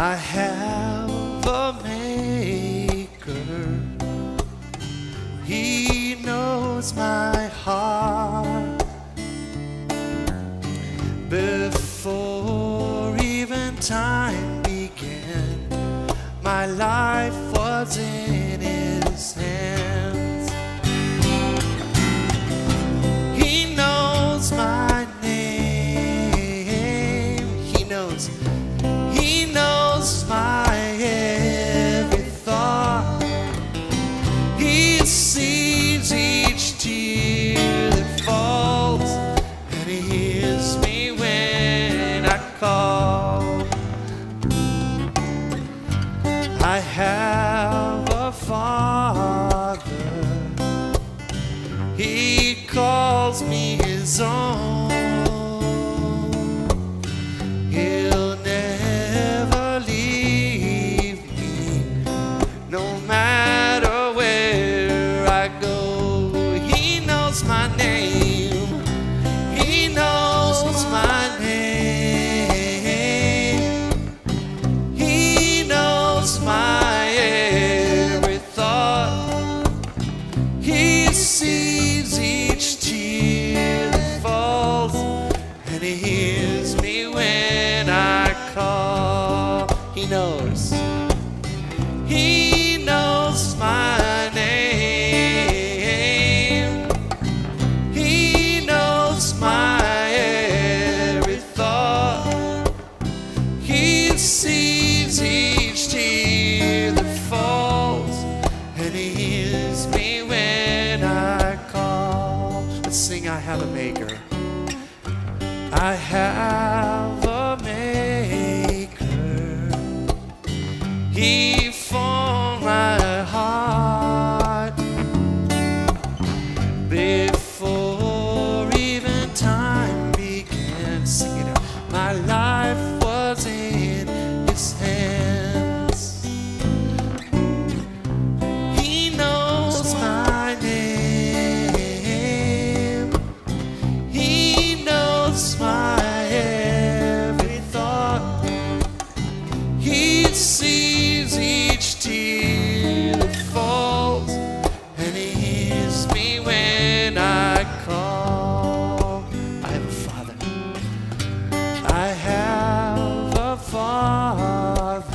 I have a maker. He knows my heart before even time began. My life was in His hands. He knows my name. He knows my every thought. He sees each tear that falls, and He hears me when I call. I have a Father. He calls me His own. He'll never leave me, no matter where I go. He knows my name. He knows my name. He knows my every thought. He sees each tear that falls, and He hears me when I call. He knows. He knows my name. He knows my every thought. He sees each tear that falls, and He hears me when I call. Let's sing, I have a maker. I have a maker. He formed my heart before even time began. Sing it out. My life was in His hands. He knows my name. He knows my every thought. He sees each tear that falls, and He hears me when I call. I have a Father. I have a Father.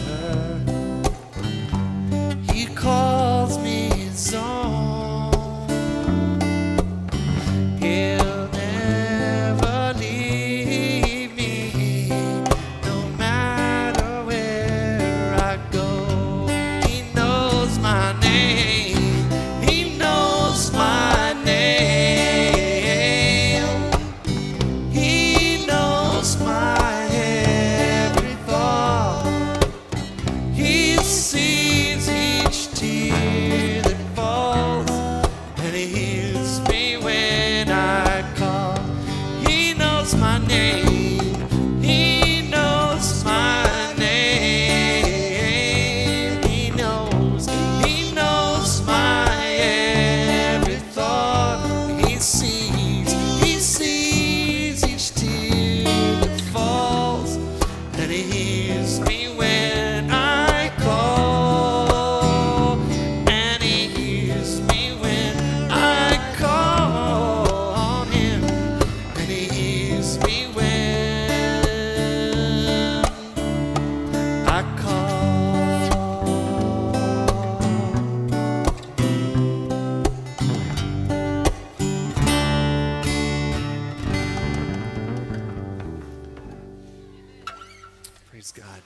He calls me His own. He'll never leave me, no matter where I go. He knows my name. He knows my name. He knows my every thought. He sees each tear that falls, and He hears me when I call. He knows my name. He knows my name. He knows my every thought. He sees each tear that falls, and He hears me when I call. And He hears me when I call on Him, and He hears me when I call. Praise God.